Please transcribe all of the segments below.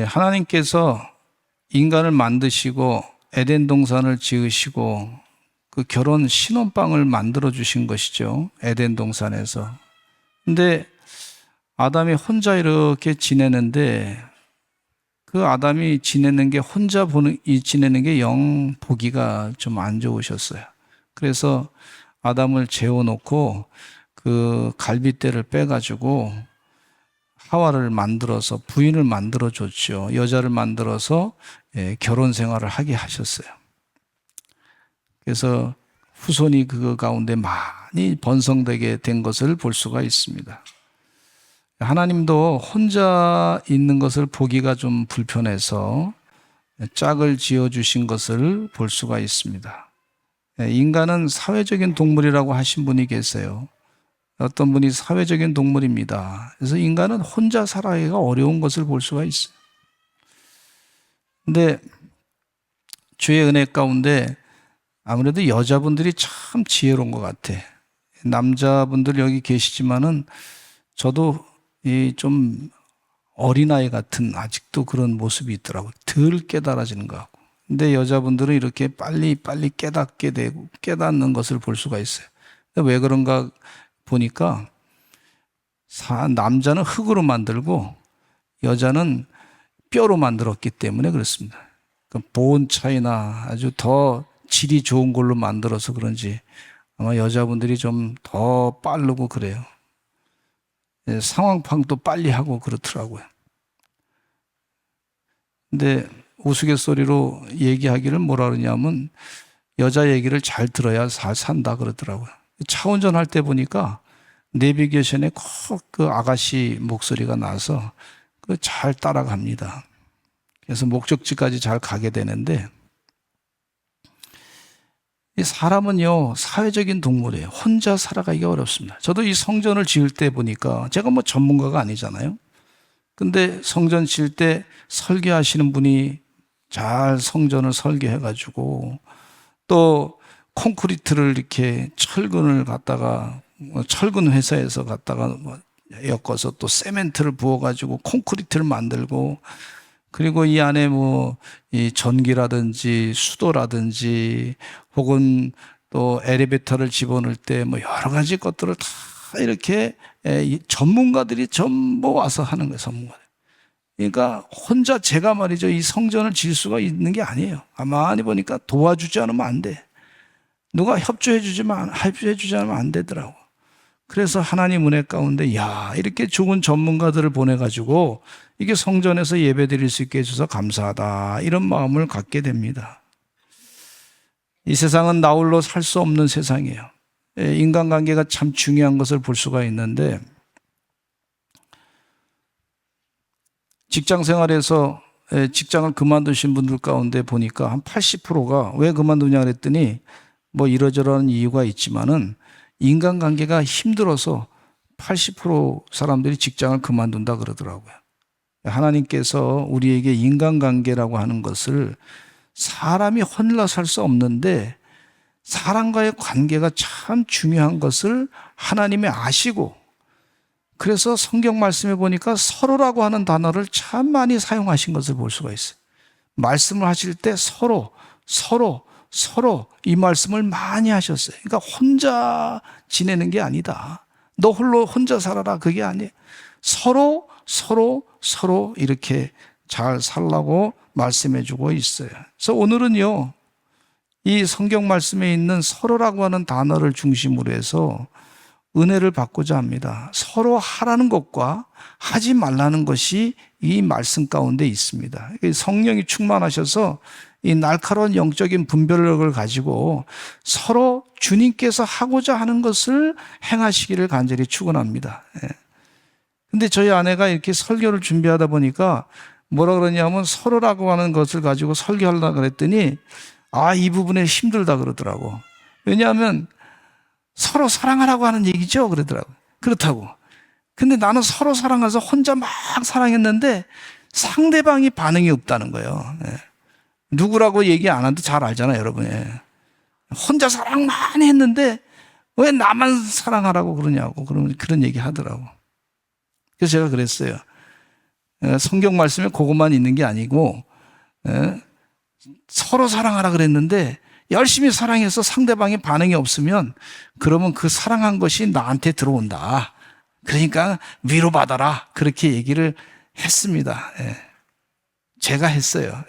하나님께서 인간을 만드시고 에덴 동산을 지으시고 그 결혼 신혼방을 만들어 주신 것이죠. 에덴 동산에서. 근데 아담이 혼자 이렇게 지내는데 그 아담이 지내는 게 지내는 게 영 보기가 좀 안 좋으셨어요. 그래서 아담을 재워놓고 그 갈빗대를 빼가지고 하와를 만들어서 부인을 만들어 줬죠. 여자를 만들어서 결혼 생활을 하게 하셨어요. 그래서 후손이 그 가운데 많이 번성되게 된 것을 볼 수가 있습니다. 하나님도 혼자 있는 것을 보기가 좀 불편해서 짝을 지어주신 것을 볼 수가 있습니다. 인간은 사회적인 동물이라고 하신 분이 계세요. 어떤 분이 사회적인 동물입니다. 그래서 인간은 혼자 살아가기가 어려운 것을 볼 수가 있어요. 근데 주의 은혜 가운데 아무래도 여자분들이 참 지혜로운 것 같아. 남자분들 여기 계시지만은 저도 좀 어린아이 같은 아직도 그런 모습이 있더라고요. 덜 깨달아지는 것 같고. 근데 여자분들은 이렇게 빨리 깨닫게 되고 깨닫는 것을 볼 수가 있어요. 왜 그런가 보니까 남자는 흙으로 만들고 여자는 뼈로 만들었기 때문에 그렇습니다. 보온 차이나 아주 더 질이 좋은 걸로 만들어서 그런지 아마 여자분들이 좀 더 빠르고 그래요. 상황 파악도 빨리 하고 그렇더라고요. 근데 우스갯소리로 얘기하기를 뭐라 그러냐면 여자 얘기를 잘 들어야 잘 산다 그러더라고요. 차 운전할 때 보니까 내비게이션에 꼭 그 아가씨 목소리가 나서 잘 따라갑니다. 그래서 목적지까지 잘 가게 되는데 이 사람은요 사회적인 동물이에요. 혼자 살아가기가 어렵습니다. 저도 이 성전을 지을 때 보니까 제가 뭐 전문가가 아니잖아요. 근데 성전 지을 때 설계하시는 분이 잘 성전을 설계해가지고 또 콘크리트를 이렇게 철근을 갖다가 철근 회사에서 갖다가 엮어서 또 세멘트를 부어가지고 콘크리트를 만들고 그리고 이 안에 이 전기라든지 수도라든지 혹은 또 엘리베이터를 집어넣을 때 여러 가지 것들을 다 이렇게 전문가들이 전부 와서 하는 거예요, 전문가들. 그러니까 혼자 제가 말이죠, 이 성전을 지을 수가 있는 게 아니에요. 가만히 보니까 도와주지 않으면 안 돼. 누가 협조해주지 않으면 안 되더라고. 그래서 하나님 은혜 가운데 이렇게 좋은 전문가들을 보내가지고 이게 성전에서 예배드릴 수 있게 해줘서 감사하다 이런 마음을 갖게 됩니다. 이 세상은 나 홀로 살 수 없는 세상이에요. 인간관계가 참 중요한 것을 볼 수가 있는데 직장 생활에서 직장을 그만두신 분들 가운데 보니까 한 80%가 왜 그만두냐 그랬더니 이러저러한 이유가 있지만은 인간관계가 힘들어서 80% 사람들이 직장을 그만둔다 그러더라고요. 하나님께서 우리에게 인간관계라고 하는 것을 사람이 혼자 살 수 없는데 사람과의 관계가 참 중요한 것을 하나님이 아시고 그래서 성경 말씀에 보니까 서로라고 하는 단어를 참 많이 사용하신 것을 볼 수가 있어요. 말씀을 하실 때 서로 이 말씀을 많이 하셨어요. 그러니까 혼자 지내는 게 아니다. 너 홀로 혼자 살아라 그게 아니에요. 서로 이렇게 잘 살라고 말씀해 주고 있어요. 그래서 오늘은요 이 성경 말씀에 있는 서로라고 하는 단어를 중심으로 해서 은혜를 받고자 합니다. 서로 하라는 것과 하지 말라는 것이 이 말씀 가운데 있습니다. 성령이 충만하셔서 이 날카로운 영적인 분별력을 가지고 서로 주님께서 하고자 하는 것을 행하시기를 간절히 축원합니다. 근데 저희 아내가 이렇게 설교를 준비하다 보니까 뭐라 그러냐면 서로라고 하는 것을 가지고 설교하려고 그랬더니 이 부분에 힘들다 그러더라고. 왜냐하면 서로 사랑하라고 하는 얘기죠 그러더라고. 그렇다고. 근데 나는 서로 사랑해서 혼자 막 사랑했는데 상대방이 반응이 없다는 거예요. 누구라고 얘기 안 해도 잘 알잖아요 여러분. 혼자 사랑 많이 했는데 왜 나만 사랑하라고 그러냐고 그런 얘기 하더라고. 그래서 제가 그랬어요. 성경 말씀에 그것만 있는 게 아니고 서로 사랑하라 그랬는데 열심히 사랑해서 상대방의 반응이 없으면 그러면 그 사랑한 것이 나한테 들어온다. 그러니까 위로받아라. 그렇게 얘기를 했습니다. 제가 했어요.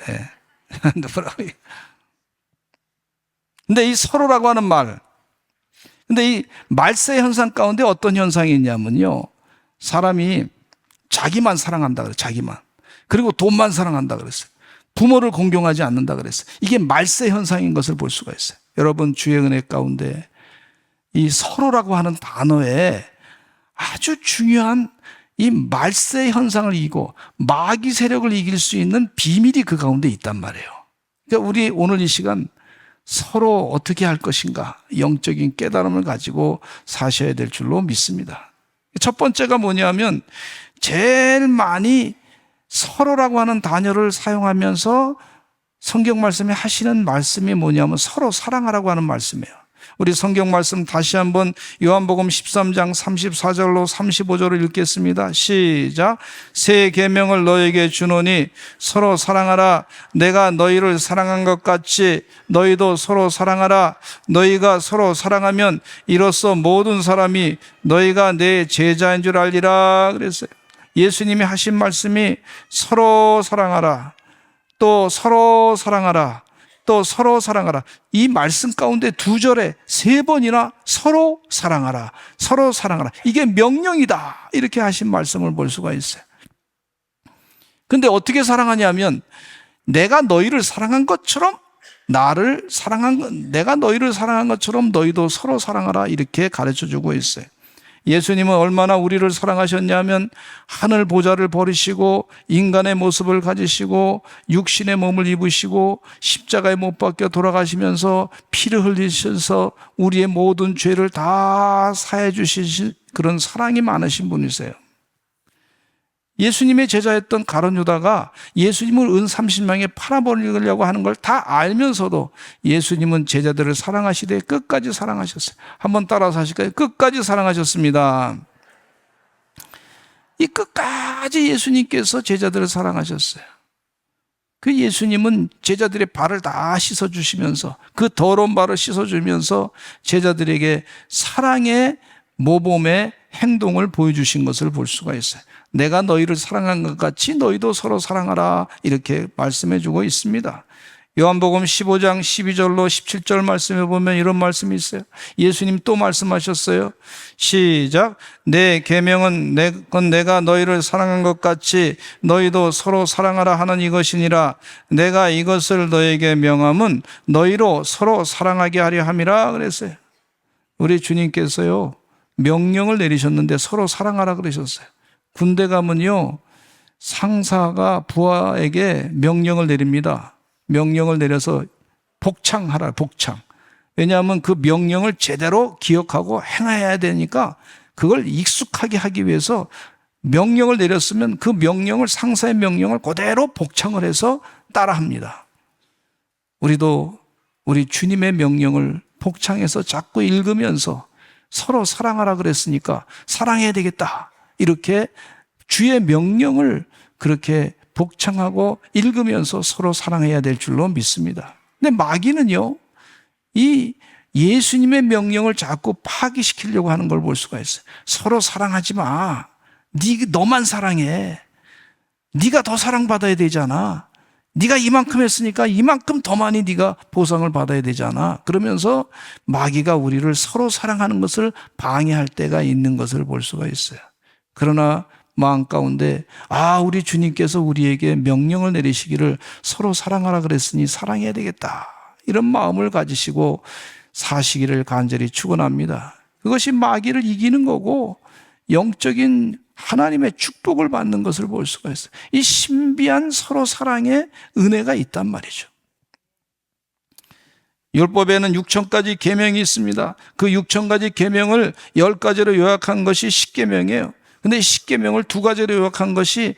근데 이 서로라고 하는 말, 근데 이 말세 현상 가운데 어떤 현상이 있냐면요. 사람이 자기만 사랑한다 그래요. 자기만. 그리고 돈만 사랑한다 그랬어요. 부모를 공경하지 않는다 그랬어요. 이게 말세 현상인 것을 볼 수가 있어요. 여러분 주의 은혜 가운데 이 서로라고 하는 단어에 아주 중요한 이 말세 현상을 이기고 마귀 세력을 이길 수 있는 비밀이 그 가운데 있단 말이에요. 그러니까 우리 오늘 이 시간 서로 어떻게 할 것인가 영적인 깨달음을 가지고 사셔야 될 줄로 믿습니다. 첫 번째가 뭐냐면 제일 많이 서로라고 하는 단어를 사용하면서 성경 말씀에 하시는 말씀이 뭐냐면 서로 사랑하라고 하는 말씀이에요. 우리 성경 말씀 다시 한번 요한복음 13장 34절로 35절을 읽겠습니다. 시작. 새 계명을 너에게 주노니 서로 사랑하라. 내가 너희를 사랑한 것 같이 너희도 서로 사랑하라. 너희가 서로 사랑하면 이로써 모든 사람이 너희가 내 제자인 줄 알리라 그랬어요. 예수님이 하신 말씀이 서로 사랑하라. 또 서로 사랑하라. 또 서로 사랑하라. 이 말씀 가운데 2절에 3번이나 서로 사랑하라. 서로 사랑하라. 이게 명령이다. 이렇게 하신 말씀을 볼 수가 있어요. 근데 어떻게 사랑하냐면 내가 너희를 사랑한 것처럼 내가 너희를 사랑한 것처럼 너희도 서로 사랑하라. 이렇게 가르쳐 주고 있어요. 예수님은 얼마나 우리를 사랑하셨냐면 하늘 보좌를 버리시고 인간의 모습을 가지시고 육신의 몸을 입으시고 십자가에 못 박혀 돌아가시면서 피를 흘리셔서 우리의 모든 죄를 다 사해 주신 그런 사랑이 많으신 분이세요. 예수님의 제자였던 가룟 유다가 예수님을 은 30명에 팔아버리려고 하는 걸 다 알면서도 예수님은 제자들을 사랑하시되 끝까지 사랑하셨어요. 한번 따라서 하실까요? 끝까지 사랑하셨습니다. 이 끝까지 예수님께서 제자들을 사랑하셨어요. 그 예수님은 제자들의 발을 다 씻어주시면서 그 더러운 발을 씻어주면서 제자들에게 사랑의 모범의 행동을 보여주신 것을 볼 수가 있어요. 내가 너희를 사랑한 것 같이 너희도 서로 사랑하라 이렇게 말씀해 주고 있습니다. 요한복음 15장 12절로 17절 말씀에 보면 이런 말씀이 있어요. 예수님 또 말씀하셨어요. 시작. 내 계명은 내가 너희를 사랑한 것 같이 너희도 서로 사랑하라 하는 이것이니라. 내가 이것을 너에게 명함은 너희로 서로 사랑하게 하려 함이라 그랬어요. 우리 주님께서요 명령을 내리셨는데 서로 사랑하라 그러셨어요. 군대 가면요 상사가 부하에게 명령을 내립니다. 명령을 내려서 복창하라. 복창. 왜냐하면 그 명령을 제대로 기억하고 행해야 되니까 그걸 익숙하게 하기 위해서 명령을 내렸으면 그 명령을 상사의 명령을 그대로 복창을 해서 따라합니다. 우리도 우리 주님의 명령을 복창해서 자꾸 읽으면서 서로 사랑하라 그랬으니까 사랑해야 되겠다. 이렇게 주의 명령을 그렇게 복창하고 읽으면서 서로 사랑해야 될 줄로 믿습니다. 근데 마귀는요, 이 예수님의 명령을 자꾸 파기시키려고 하는 걸 볼 수가 있어요. 서로 사랑하지 마. 너만 사랑해. 네가 더 사랑받아야 되잖아. 네가 이만큼 했으니까 이만큼 더 많이 네가 보상을 받아야 되잖아. 그러면서 마귀가 우리를 서로 사랑하는 것을 방해할 때가 있는 것을 볼 수가 있어요. 그러나 마음 가운데 우리 주님께서 우리에게 명령을 내리시기를 서로 사랑하라 그랬으니 사랑해야 되겠다. 이런 마음을 가지시고 사시기를 간절히 축원합니다. 그것이 마귀를 이기는 거고 영적인 하나님의 축복을 받는 것을 볼 수가 있어요. 이 신비한 서로 사랑의 은혜가 있단 말이죠. 율법에는 6,000가지 계명이 있습니다. 그 6,000가지 계명을 10가지로 요약한 것이 10계명이에요. 근데 10계명을 2가지로 요약한 것이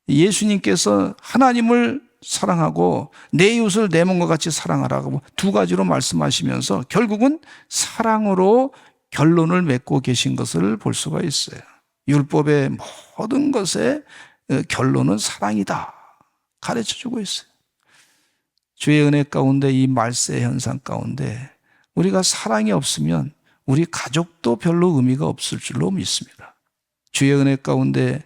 예수님께서 하나님을 사랑하고 내 이웃을 내 몸과 같이 사랑하라고 2가지로 말씀하시면서 결국은 사랑으로 결론을 맺고 계신 것을 볼 수가 있어요. 율법의 모든 것에 결론은 사랑이다 가르쳐주고 있어요. 주의 은혜 가운데 이 말세 현상 가운데 우리가 사랑이 없으면 우리 가족도 별로 의미가 없을 줄로 믿습니다. 주의 은혜 가운데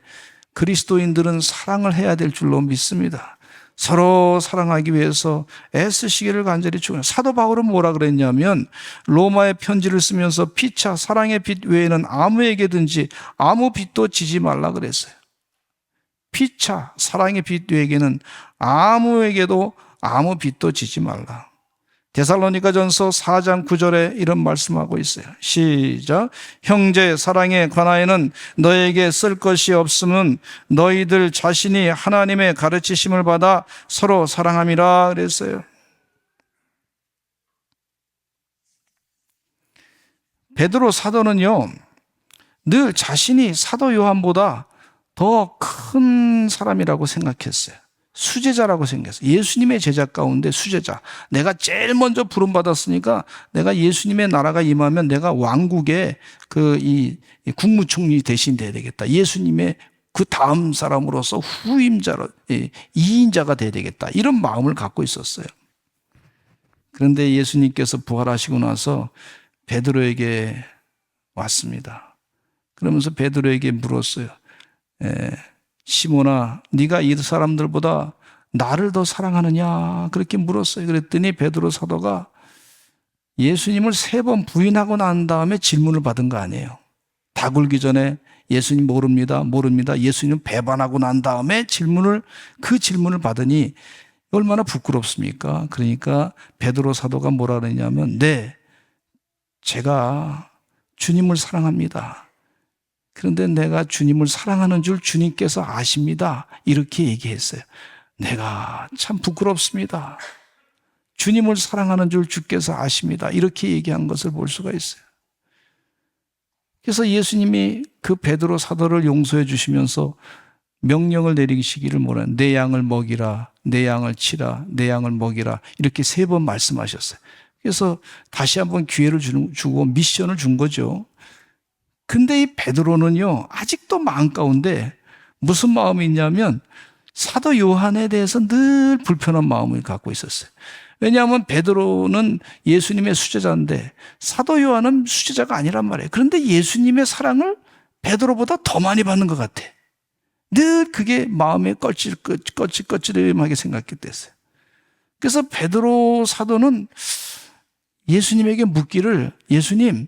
그리스도인들은 사랑을 해야 될 줄로 믿습니다. 서로 사랑하기 위해서 애쓰시기를 간절히 축원해요. 사도 바울은 뭐라 그랬냐면 로마의 편지를 쓰면서 피차 사랑의 빛 외에는 아무에게든지 아무 빛도 지지 말라 그랬어요. 피차 사랑의 빛 외에는 아무에게도 아무 빛도 지지 말라. 데살로니가전서 4장 9절에 이런 말씀하고 있어요. 시작. 형제 사랑에 관하여는 너에게 쓸 것이 없음은 너희들 자신이 하나님의 가르치심을 받아 서로 사랑함이라 그랬어요. 베드로 사도는요, 늘 자신이 사도 요한보다 더 큰 사람이라고 생각했어요. 수제자라고 생겼어요. 예수님의 제자 가운데 수제자. 내가 제일 먼저 부름받았으니까 내가 예수님의 나라가 임하면 내가 왕국의 이 국무총리 대신 돼야 되겠다. 예수님의 그 다음 사람으로서 후임자로, 이인자가 돼야 되겠다. 이런 마음을 갖고 있었어요. 그런데 예수님께서 부활하시고 나서 베드로에게 왔습니다. 그러면서 베드로에게 물었어요. 시몬아, 네가 이 사람들보다 나를 더 사랑하느냐? 그렇게 물었어요. 그랬더니 베드로 사도가 예수님을 3번 부인하고 난 다음에 질문을 받은 거 아니에요. 다 굴기 전에 예수님 모릅니다. 예수님 배반하고 난 다음에 그 질문을 받으니 얼마나 부끄럽습니까? 그러니까 베드로 사도가 뭐라 그러냐면 네, 제가 주님을 사랑합니다. 그런데 내가 주님을 사랑하는 줄 주님께서 아십니다. 이렇게 얘기했어요. 내가 참 부끄럽습니다. 주님을 사랑하는 줄 주께서 아십니다. 이렇게 얘기한 것을 볼 수가 있어요. 그래서 예수님이 그 베드로 사도를 용서해 주시면서 명령을 내리시기를 뭐라, 내 양을 먹이라, 내 양을 치라, 내 양을 먹이라, 이렇게 3번 말씀하셨어요. 그래서 다시 한번 기회를 주고 미션을 준 거죠. 근데 이 베드로는요, 아직도 마음 가운데 무슨 마음이 있냐면 사도 요한에 대해서 늘 불편한 마음을 갖고 있었어요. 왜냐하면 베드로는 예수님의 수제자인데 사도 요한은 수제자가 아니란 말이에요. 그런데 예수님의 사랑을 베드로보다 더 많이 받는 것 같아. 늘 그게 마음에 꺼찔꺼찔하게 생각했댔어요. 그래서 베드로 사도는 예수님에게 묻기를, 예수님,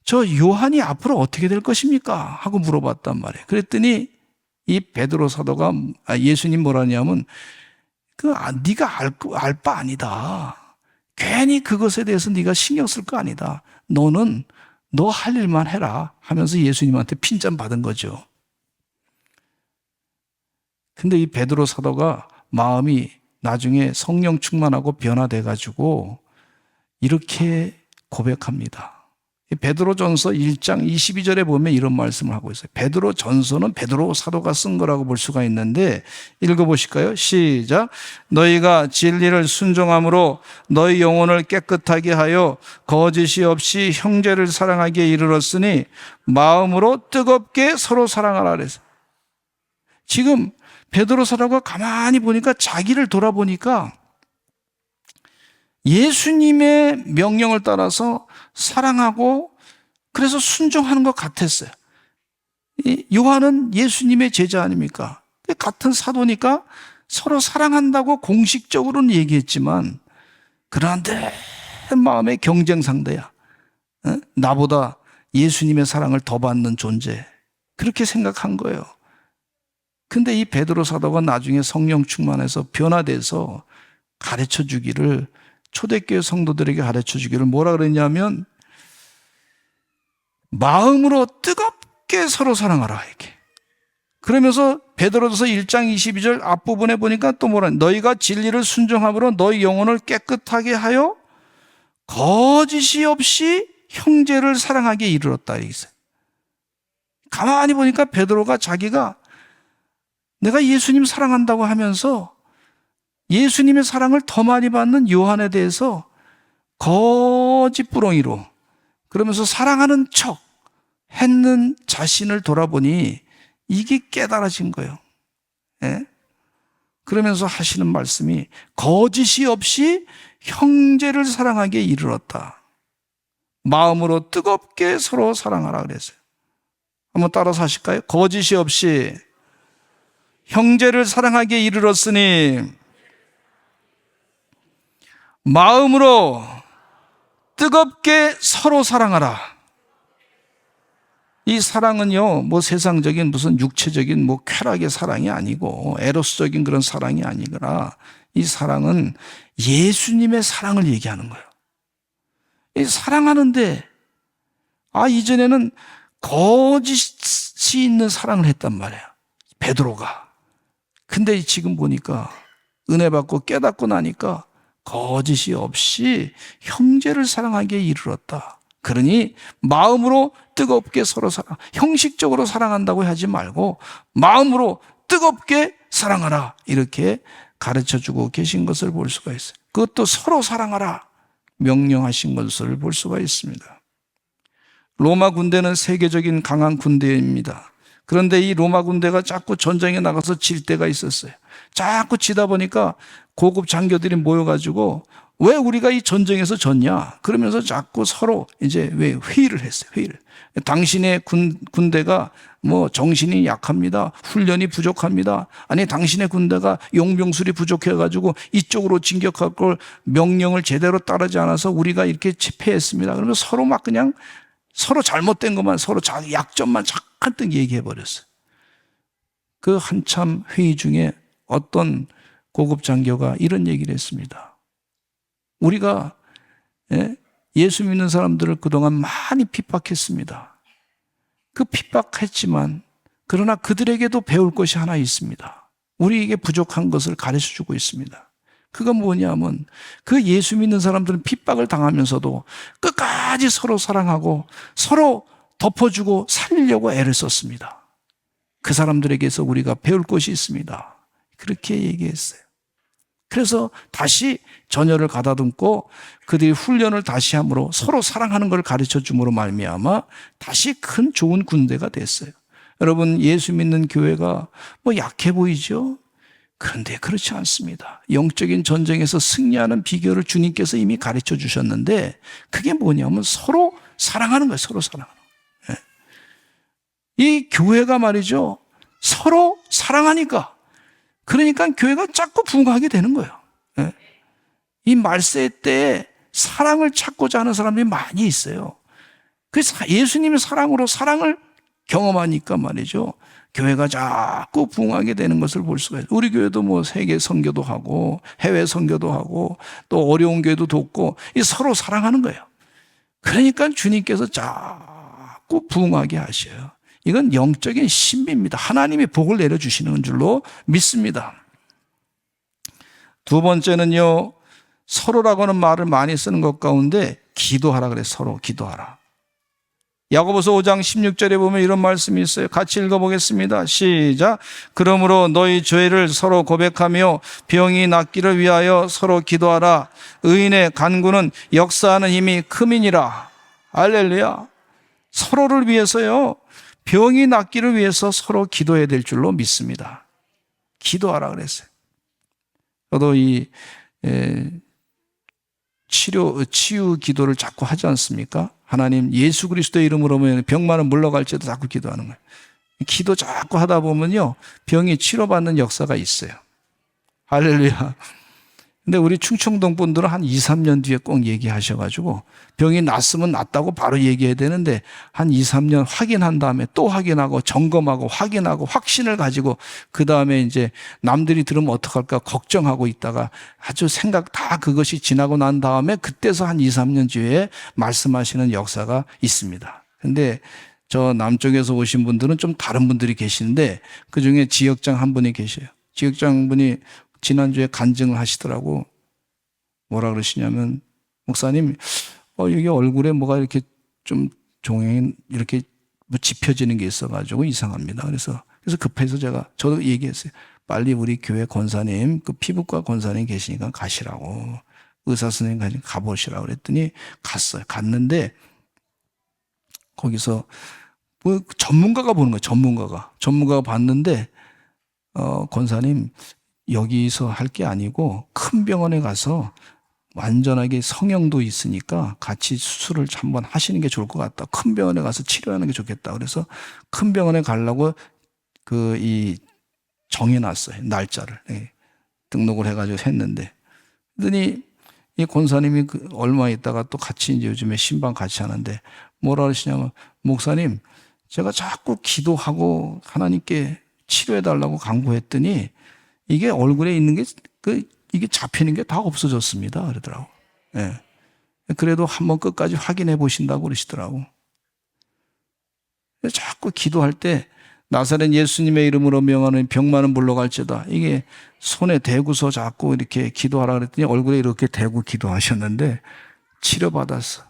저 요한이 앞으로 어떻게 될 것입니까? 하고 물어봤단 말이에요. 그랬더니 이 베드로 사도가 예수님 뭐라냐면 네가 알 바 아니다. 괜히 그것에 대해서 네가 신경 쓸 거 아니다. 너는 너 할 일만 해라 하면서 예수님한테 핀잔 받은 거죠. 근데 이 베드로 사도가 마음이 나중에 성령 충만하고 변화돼 가지고 이렇게 고백합니다. 베드로전서 1장 22절에 보면 이런 말씀을 하고 있어요. 베드로전서는 베드로 사도가 쓴 거라고 볼 수가 있는데 읽어보실까요? 시작. 너희가 진리를 순종함으로 너희 영혼을 깨끗하게 하여 거짓이 없이 형제를 사랑하기에 이르렀으니 마음으로 뜨겁게 서로 사랑하라 그랬어요. 지금 베드로 사도가 가만히 보니까 자기를 돌아보니까 예수님의 명령을 따라서 사랑하고 그래서 순종하는 것 같았어요. 요한은 예수님의 제자 아닙니까? 같은 사도니까 서로 사랑한다고 공식적으로는 얘기했지만 그러나 내 마음의 경쟁 상대야. 나보다 예수님의 사랑을 더 받는 존재. 그렇게 생각한 거예요. 근데 이 베드로 사도가 나중에 성령 충만해서 변화돼서 가르쳐 주기를, 초대교회 성도들에게 가르쳐 주기를 뭐라 그랬냐면 마음으로 뜨겁게 서로 사랑하라 이렇게. 그러면서 베드로전서 1장 22절 앞부분에 보니까 또 뭐라, 너희가 진리를 순종함으로 너희 영혼을 깨끗하게 하여 거짓이 없이 형제를 사랑하기에 이르렀다 이렇게 있어요. 가만히 보니까 베드로가 자기가 내가 예수님 사랑한다고 하면서 예수님의 사랑을 더 많이 받는 요한에 대해서 거짓부렁이로 그러면서 사랑하는 척 했는 자신을 돌아보니 이게 깨달아진 거예요. 예? 그러면서 하시는 말씀이 거짓이 없이 형제를 사랑하기에 이르렀다. 마음으로 뜨겁게 서로 사랑하라 그랬어요. 한번 따라서 하실까요? 거짓이 없이 형제를 사랑하기에 이르렀으니 마음으로 뜨겁게 서로 사랑하라. 이 사랑은요, 뭐 세상적인 무슨 육체적인 뭐 쾌락의 사랑이 아니고 에로스적인 그런 사랑이 아니거나 이 사랑은 예수님의 사랑을 얘기하는 거예요. 이 사랑하는데 이전에는 거짓이 있는 사랑을 했단 말이에요. 베드로가. 근데 지금 보니까 은혜 받고 깨닫고 나니까 거짓이 없이 형제를 사랑하기에 이르렀다. 그러니 마음으로 뜨겁게 서로 형식적으로 사랑한다고 하지 말고 마음으로 뜨겁게 사랑하라. 이렇게 가르쳐주고 계신 것을 볼 수가 있어요. 그것도 서로 사랑하라. 명령하신 것을 볼 수가 있습니다. 로마 군대는 세계적인 강한 군대입니다. 그런데 이 로마 군대가 자꾸 전쟁에 나가서 질 때가 있었어요. 자꾸 지다 보니까 고급 장교들이 모여가지고 왜 우리가 이 전쟁에서 졌냐? 그러면서 자꾸 서로 이제 왜 회의를 했어요. 회의를. 당신의 군대가 뭐 정신이 약합니다. 훈련이 부족합니다. 아니 당신의 군대가 용병술이 부족해가지고 이쪽으로 진격할 걸 명령을 제대로 따르지 않아서 우리가 이렇게 패했습니다. 그러면 서로 막 그냥 서로 잘못된 것만 서로 자기 약점만 잔뜩 얘기해 버렸어요. 그 한참 회의 중에 어떤 고급 장교가 이런 얘기를 했습니다. 우리가 예수 믿는 사람들을 그동안 많이 핍박했습니다. 그 핍박했지만 그러나 그들에게도 배울 것이 하나 있습니다. 우리에게 부족한 것을 가르쳐주고 있습니다. 그건 뭐냐면 그 예수 믿는 사람들은 핍박을 당하면서도 끝까지 서로 사랑하고 서로 덮어주고 살리려고 애를 썼습니다. 그 사람들에게서 우리가 배울 것이 있습니다. 그렇게 얘기했어요. 그래서 다시 전열을 가다듬고 그들이 훈련을 다시 함으로 서로 사랑하는 걸 가르쳐 줌으로 말미암아 다시 큰 좋은 군대가 됐어요. 여러분 예수 믿는 교회가 뭐 약해 보이죠? 그런데 그렇지 않습니다. 영적인 전쟁에서 승리하는 비결을 주님께서 이미 가르쳐 주셨는데 그게 뭐냐면 서로 사랑하는 거예요. 서로 사랑하는 거예요. 이 교회가 말이죠. 서로 사랑하니까 그러니까 교회가 자꾸 부흥하게 되는 거예요. 이 말세 때에 사랑을 찾고자 하는 사람들이 많이 있어요. 그래서 예수님의 사랑으로 사랑을 경험하니까 말이죠. 교회가 자꾸 부흥하게 되는 것을 볼 수가 있어요. 우리 교회도 뭐 세계 선교도 하고 해외 선교도 하고 또 어려운 교회도 돕고 이 서로 사랑하는 거예요. 그러니까 주님께서 자꾸 부흥하게 하셔요. 이건 영적인 신비입니다. 하나님이 복을 내려주시는 줄로 믿습니다. 두 번째는요. 서로라고 하는 말을 많이 쓰는 것 가운데 기도하라 그래요. 서로 기도하라. 야고보서 5장 16절에 보면 이런 말씀이 있어요. 같이 읽어보겠습니다. 시작. 그러므로 너희 죄를 서로 고백하며 병이 낫기를 위하여 서로 기도하라. 의인의 간구는 역사하는 힘이 크민이라. 할렐루야. 서로를 위해서요. 병이 낫기를 위해서 서로 기도해야 될 줄로 믿습니다. 기도하라 그랬어요. 저도 이 치유 기도를 자꾸 하지 않습니까? 하나님 예수 그리스도의 이름으로 병만은 물러갈지도 자꾸 기도하는 거예요. 기도 자꾸 하다 보면요 병이 치료받는 역사가 있어요. 할렐루야. 근데 우리 충청동 분들은 한 2, 3년 뒤에 꼭 얘기하셔가지고 병이 낫으면 낫다고 바로 얘기해야 되는데 한 2, 3년 확인한 다음에 또 확인하고 점검하고 확인하고 확신을 가지고 그 다음에 이제 남들이 들으면 어떡할까 걱정하고 있다가 아주 생각 다 그것이 지나고 난 다음에 그때서 한 2, 3년 뒤에 말씀하시는 역사가 있습니다. 근데 저 남쪽에서 오신 분들은 좀 다른 분들이 계시는데 그중에 지역장 한 분이 계셔요. 지역장 분이 지난주에 간증을 하시더라고. 뭐라 그러시냐면 목사님 여기 얼굴에 뭐가 이렇게 좀 종양이 이렇게 뭐 짚혀지는 게 있어가지고 이상합니다. 그래서 급해서 저도 얘기했어요. 빨리 우리 교회 권사님 그 피부과 권사님 계시니까 가시라고 의사 선생님 가보시라고 그랬더니 갔어요. 갔는데 거기서 뭐 전문가가 보는 거예요. 전문가가 봤는데 권사님 여기서 할 게 아니고 큰 병원에 가서 완전하게 성형도 있으니까 같이 수술을 한번 하시는 게 좋을 것 같다. 큰 병원에 가서 치료하는 게 좋겠다. 그래서 큰 병원에 가려고 정해놨어요. 날짜를. 등록을 해가지고 했는데. 그러더니 이 권사님이 얼마 있다가 또 같이 이제 요즘에 신방 같이 하는데 뭐라 그러시냐면, 목사님, 제가 자꾸 기도하고 하나님께 치료해달라고 간구했더니 이게 얼굴에 있는 게 이게 잡히는 게 다 없어졌습니다. 그러더라고. 예. 그래도 한번 끝까지 확인해 보신다고 그러시더라고. 자꾸 기도할 때 나사렛 예수님의 이름으로 명하는 병만은 물러갈지어다. 이게 손에 대고서 자꾸 이렇게 기도하라 그랬더니 얼굴에 이렇게 대고 기도하셨는데 치료받았어.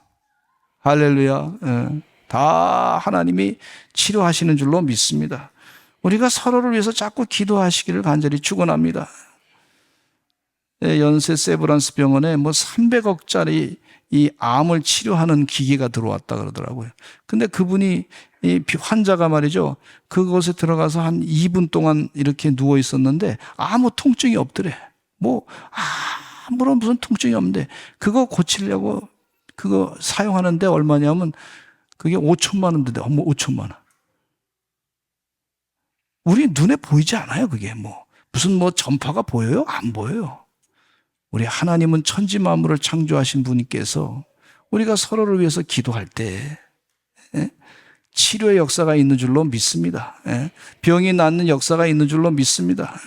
할렐루야. 예. 다 하나님이 치료하시는 줄로 믿습니다. 우리가 서로를 위해서 자꾸 기도하시기를 간절히 축원합니다. 연세 세브란스 병원에 300억짜리 이 암을 치료하는 기계가 들어왔다 그러더라고요. 근데 그분이 이 환자가 말이죠, 그곳에 들어가서 한 2분 동안 이렇게 누워 있었는데 아무 통증이 없더래. 아무런 무슨 통증이 없는데 그거 고치려고 그거 사용하는데 얼마냐면 그게 5천만 원 든대. 5천만 원. 우리 눈에 보이지 않아요. 그게 무슨 전파가 보여요? 안 보여요. 우리 하나님은 천지 만물을 창조하신 분께서 우리가 서로를 위해서 기도할 때 치료의 역사가 있는 줄로 믿습니다. 병이 낫는 역사가 있는 줄로 믿습니다.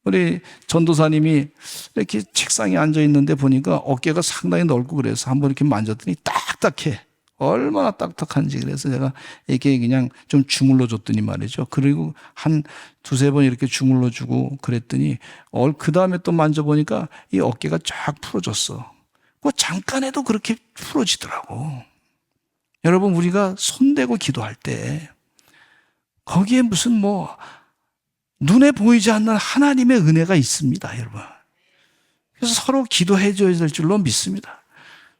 우리 전도사님이 이렇게 책상에 앉아 있는데 보니까 어깨가 상당히 넓고 그래서 한번 이렇게 만졌더니 딱딱해. 얼마나 딱딱한지. 그래서 제가 이렇게 그냥 좀 주물러 줬더니 말이죠. 그리고 한 두세 번 이렇게 주물러 주고 그랬더니 그 다음에 또 만져보니까 이 어깨가 쫙 풀어졌어. 잠깐 해도 그렇게 풀어지더라고. 여러분, 우리가 손대고 기도할 때 거기에 무슨 눈에 보이지 않는 하나님의 은혜가 있습니다, 여러분. 그래서 서로 기도해 줘야 될 줄로 믿습니다.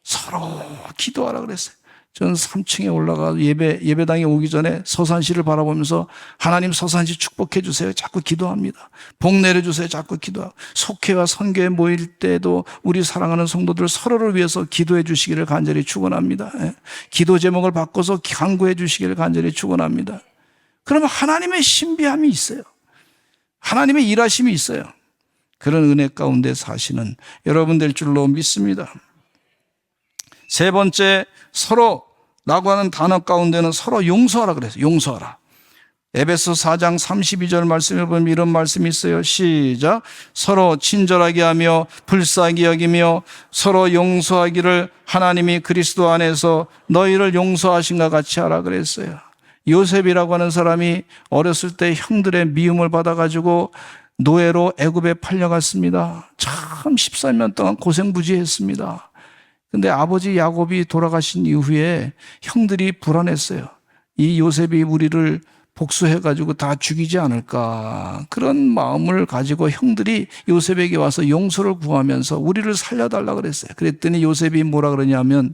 서로 기도하라 그랬어요. 저는 3층에 올라가 예배당에 오기 전에 서산시를 바라보면서 하나님 서산시 축복해 주세요. 자꾸 기도합니다. 복 내려주세요. 자꾸 기도하고, 속회와 선교에 모일 때도 우리 사랑하는 성도들 서로를 위해서 기도해 주시기를 간절히 축원합니다. 기도 제목을 바꿔서 간구해 주시기를 간절히 축원합니다. 그러면 하나님의 신비함이 있어요. 하나님의 일하심이 있어요. 그런 은혜 가운데 사시는 여러분 될 줄로 믿습니다. 세 번째, 서로라고 하는 단어 가운데는 서로 용서하라 그랬어요. 용서하라. 에베소 4장 32절 말씀을 보면 이런 말씀이 있어요. 시작. 서로 친절하게 하며 불쌍히 여기며 서로 용서하기를 하나님이 그리스도 안에서 너희를 용서하신과 같이 하라 그랬어요. 요셉이라고 하는 사람이 어렸을 때 형들의 미움을 받아가지고 노예로 애굽에 팔려갔습니다. 참 13년 동안 고생부지했습니다. 근데 아버지 야곱이 돌아가신 이후에 형들이 불안했어요. 이 요셉이 우리를 복수해가지고 다 죽이지 않을까. 그런 마음을 가지고 형들이 요셉에게 와서 용서를 구하면서 우리를 살려달라 그랬어요. 그랬더니 요셉이 뭐라 그러냐면,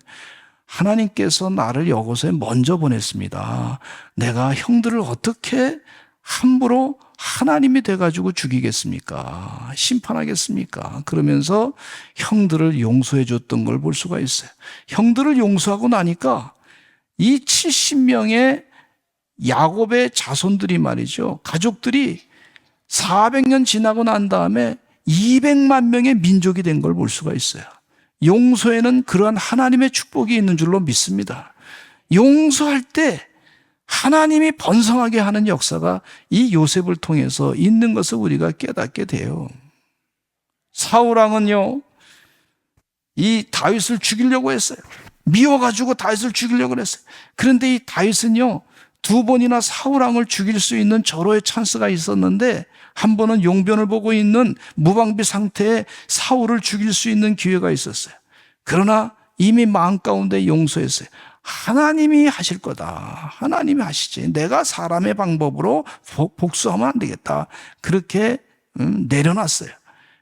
하나님께서 나를 여고서에 먼저 보냈습니다. 내가 형들을 어떻게 함부로 하나님이 돼가지고 죽이겠습니까? 심판하겠습니까? 그러면서 형들을 용서해 줬던 걸 볼 수가 있어요. 형들을 용서하고 나니까 이 70명의 야곱의 자손들이 말이죠, 가족들이 400년 지나고 난 다음에 200만 명의 민족이 된 걸 볼 수가 있어요. 용서에는 그러한 하나님의 축복이 있는 줄로 믿습니다. 용서할 때 하나님이 번성하게 하는 역사가 이 요셉을 통해서 있는 것을 우리가 깨닫게 돼요. 사울왕은요, 이 다윗을 죽이려고 했어요. 미워가지고 다윗을 죽이려고 했어요. 그런데 이 다윗은요, 2번이나 사울왕을 죽일 수 있는 절호의 찬스가 있었는데 한 번은 용변을 보고 있는 무방비 상태에 사울을 죽일 수 있는 기회가 있었어요. 그러나 이미 마음 가운데 용서했어요. 하나님이 하실 거다. 하나님이 하시지. 내가 사람의 방법으로 복수하면 안 되겠다. 그렇게 내려놨어요.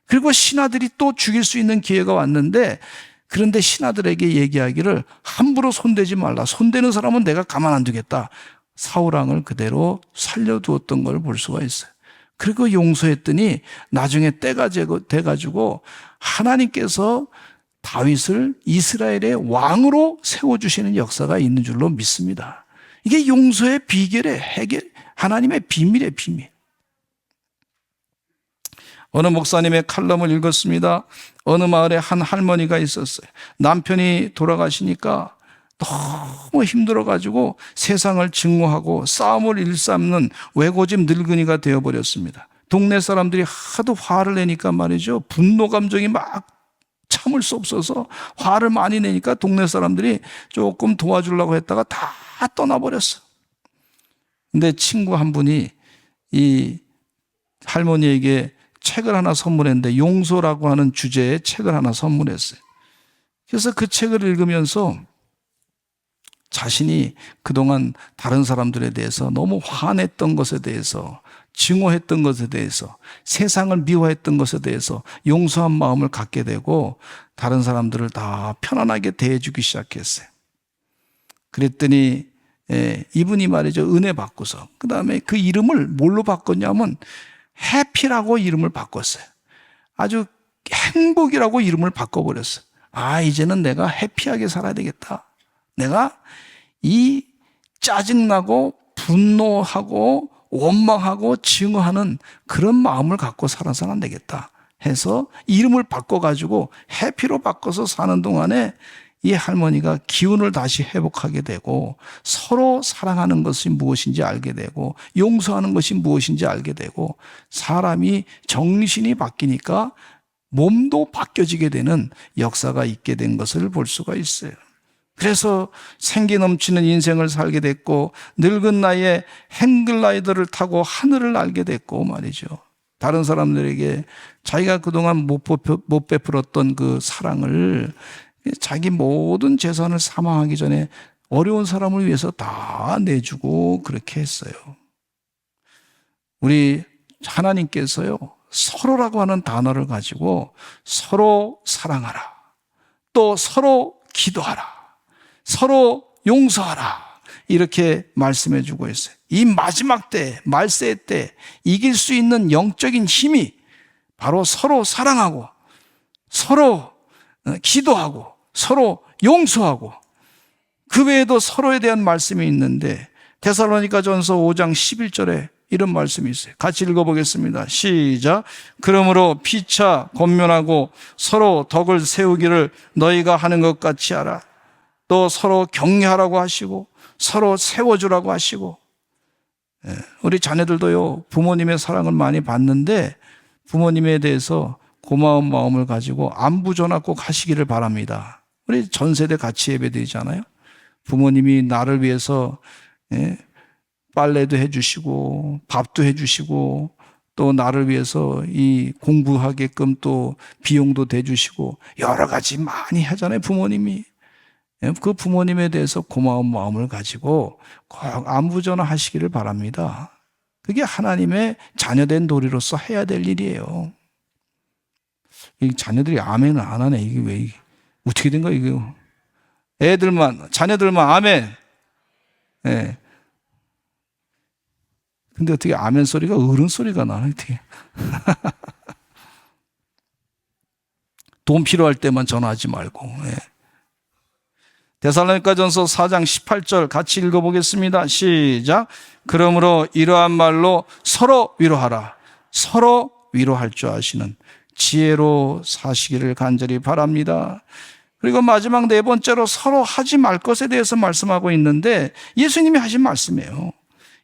그리고 신하들이 또 죽일 수 있는 기회가 왔는데, 그런데 신하들에게 얘기하기를 함부로 손대지 말라. 손대는 사람은 내가 가만 안 두겠다. 사울왕을 그대로 살려두었던 걸 볼 수가 있어요. 그리고 용서했더니 나중에 때가 돼가지고 하나님께서 다윗을 이스라엘의 왕으로 세워주시는 역사가 있는 줄로 믿습니다. 이게 용서의 비결의 하나님의 비밀의 비밀. 어느 목사님의 칼럼을 읽었습니다. 어느 마을에 한 할머니가 있었어요. 남편이 돌아가시니까 너무 힘들어가지고 세상을 증오하고 싸움을 일삼는 외고집 늙은이가 되어버렸습니다. 동네 사람들이 하도 화를 내니까 말이죠. 분노 감정이 막 참을 수 없어서 화를 많이 내니까 동네 사람들이 조금 도와주려고 했다가 다 떠나버렸어. 근데 친구 한 분이 이 할머니에게 책을 하나 선물했는데 용서라고 하는 주제의 책을 하나 선물했어요. 그래서 그 책을 읽으면서 자신이 그동안 다른 사람들에 대해서 너무 화냈던 것에 대해서, 증오했던 것에 대해서, 세상을 미워했던 것에 대해서 용서한 마음을 갖게 되고 다른 사람들을 다 편안하게 대해주기 시작했어요. 그랬더니 이분이 말이죠, 은혜 받고서 그 다음에 그 이름을 뭘로 바꿨냐면 해피라고 이름을 바꿨어요. 아주 행복이라고 이름을 바꿔버렸어요. 아, 이제는 내가 해피하게 살아야 되겠다. 내가 이 짜증나고 분노하고 원망하고 증오하는 그런 마음을 갖고 살아서는 안 되겠다 해서 이름을 바꿔가지고 해피로 바꿔서 사는 동안에 이 할머니가 기운을 다시 회복하게 되고 서로 사랑하는 것이 무엇인지 알게 되고 용서하는 것이 무엇인지 알게 되고 사람이 정신이 바뀌니까 몸도 바뀌어지게 되는 역사가 있게 된 것을 볼 수가 있어요. 그래서 생기 넘치는 인생을 살게 됐고 늙은 나이에 행글라이더를 타고 하늘을 날게 됐고 말이죠. 다른 사람들에게 자기가 그동안 못 베풀었던 그 사랑을 자기 모든 재산을 사망하기 전에 어려운 사람을 위해서 다 내주고 그렇게 했어요. 우리 하나님께서요, 서로라고 하는 단어를 가지고 서로 사랑하라, 또 서로 기도하라, 서로 용서하라, 이렇게 말씀해 주고 있어요. 이 마지막 때, 말세 때 이길 수 있는 영적인 힘이 바로 서로 사랑하고 서로 기도하고 서로 용서하고, 그 외에도 서로에 대한 말씀이 있는데 데살로니가전서 5장 11절에 이런 말씀이 있어요. 같이 읽어보겠습니다. 시작. 그러므로 피차 권면하고 서로 덕을 세우기를 너희가 하는 것 같이 하라. 또 서로 격려하라고 하시고 서로 세워주라고 하시고. 우리 자녀들도요, 부모님의 사랑을 많이 받는데 부모님에 대해서 고마운 마음을 가지고 안부 전화 꼭 하시기를 바랍니다. 우리 전 세대 같이 예배드리잖아요. 부모님이 나를 위해서 빨래도 해주시고 밥도 해주시고 또 나를 위해서 이 공부하게끔 또 비용도 대주시고 여러 가지 많이 하잖아요, 부모님이. 그 부모님에 대해서 고마운 마음을 가지고 꼭 안부 전화 하시기를 바랍니다. 그게 하나님의 자녀된 도리로서 해야 될 일이에요. 이 자녀들이 아멘을 안 하네. 이게 왜 어떻게 된 거야 이거? 자녀들만 아멘. 예. 근데 어떻게 아멘 소리가 어른 소리가 나나 어떻게? 돈 필요할 때만 전화하지 말고. 예. 데살로니가전서 4장 18절 같이 읽어보겠습니다. 시작. 그러므로 이러한 말로 서로 위로하라. 서로 위로할 줄 아시는 지혜로 사시기를 간절히 바랍니다. 그리고 마지막 네 번째로 서로 하지 말 것에 대해서 말씀하고 있는데 예수님이 하신 말씀이에요.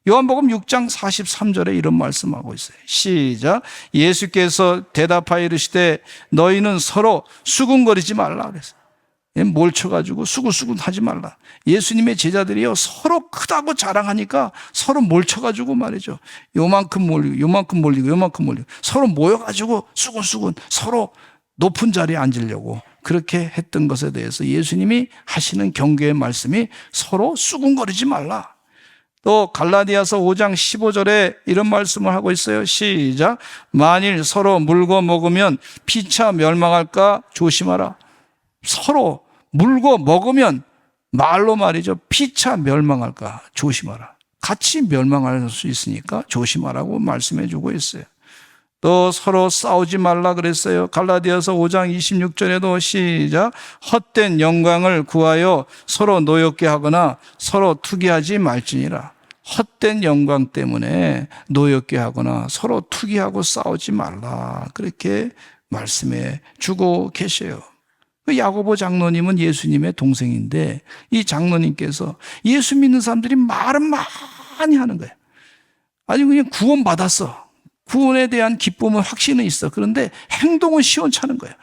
요한복음 6장 43절에 이런 말씀하고 있어요. 시작. 예수께서 대답하여 이르시되 너희는 서로 수군거리지 말라 그랬어요. 몰쳐가지고 수군수군 하지 말라. 예수님의 제자들이요, 서로 크다고 자랑하니까 서로 몰쳐가지고 말이죠. 요만큼 몰리고 서로 모여가지고 수군수군 서로 높은 자리에 앉으려고 그렇게 했던 것에 대해서 예수님이 하시는 경계의 말씀이 서로 수군거리지 말라. 또 갈라디아서 5장 15절에 이런 말씀을 하고 있어요. 시작. 만일 서로 물고 먹으면 피차 멸망할까 조심하라. 서로 물고 먹으면 말로 말이죠, 피차 멸망할까 조심하라. 같이 멸망할 수 있으니까 조심하라고 말씀해 주고 있어요. 또 서로 싸우지 말라 그랬어요. 갈라디아서 5장 26절에도 시작. 헛된 영광을 구하여 서로 노엽게 하거나 서로 투기하지 말지니라. 헛된 영광 때문에 노엽게 하거나 서로 투기하고 싸우지 말라. 그렇게 말씀해 주고 계셔요. 그 야고보 장로님은 예수님의 동생인데 이 장로님께서 예수 믿는 사람들이 말은 많이 하는 거예요. 아니 그냥 구원받았어. 구원에 대한 기쁨은 확신은 있어. 그런데 행동은 시원찮은 거예요.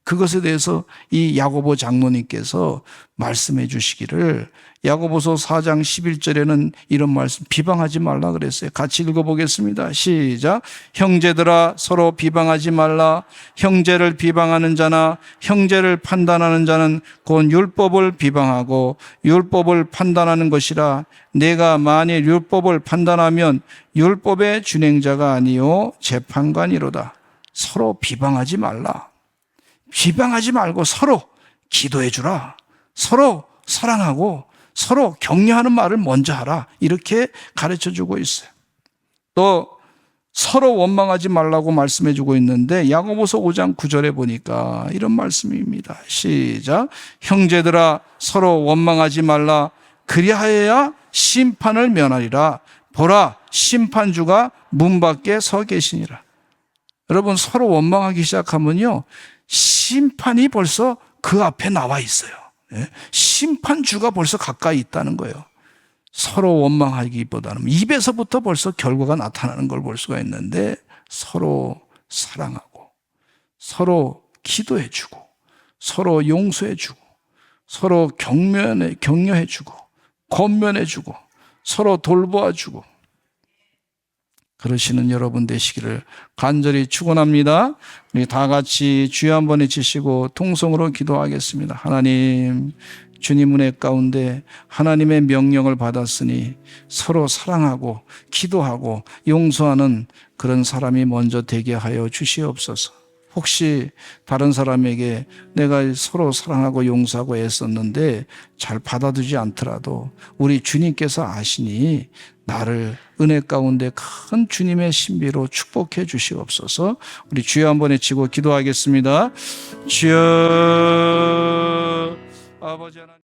그것에 대해서 이 야고보 장로님께서 말씀해 주시기를 야고보서 4장 11절에는 이런 말씀 비방하지 말라 그랬어요. 같이 읽어보겠습니다. 시작. 형제들아 서로 비방하지 말라. 형제를 비방하는 자나 형제를 판단하는 자는 곧 율법을 비방하고 율법을 판단하는 것이라. 내가 만일 율법을 판단하면 율법의 준행자가 아니요 재판관이로다. 서로 비방하지 말라. 비방하지 말고 서로 기도해 주라. 서로 사랑하고 서로 격려하는 말을 먼저 하라. 이렇게 가르쳐 주고 있어요. 또 서로 원망하지 말라고 말씀해 주고 있는데 야고보서 5장 9절에 보니까 이런 말씀입니다. 시작. 형제들아 서로 원망하지 말라. 그리하여야 심판을 면하리라. 보라 심판주가 문 밖에 서 계시니라. 여러분 서로 원망하기 시작하면요 심판이 벌써 그 앞에 나와 있어요. 심판주가 벌써 가까이 있다는 거예요. 서로 원망하기보다는 입에서부터 벌써 결과가 나타나는 걸 볼 수가 있는데 서로 사랑하고 서로 기도해주고 서로 용서해주고 서로 격려해주고 권면해주고 서로 돌보아주고 그러시는 여러분 되시기를 간절히 축원합니다. 우리 다 같이 주여 한번 외치시고 통성으로 기도하겠습니다. 하나님, 주님 은혜 가운데 하나님의 명령을 받았으니 서로 사랑하고 기도하고 용서하는 그런 사람이 먼저 되게 하여 주시옵소서. 혹시 다른 사람에게 내가 서로 사랑하고 용서하고 애썼는데 잘 받아주지 않더라도 우리 주님께서 아시니 나를 은혜 가운데 큰 주님의 신비로 축복해 주시옵소서. 우리 주여 한번 외치고 기도하겠습니다. 주여 아버지 하나님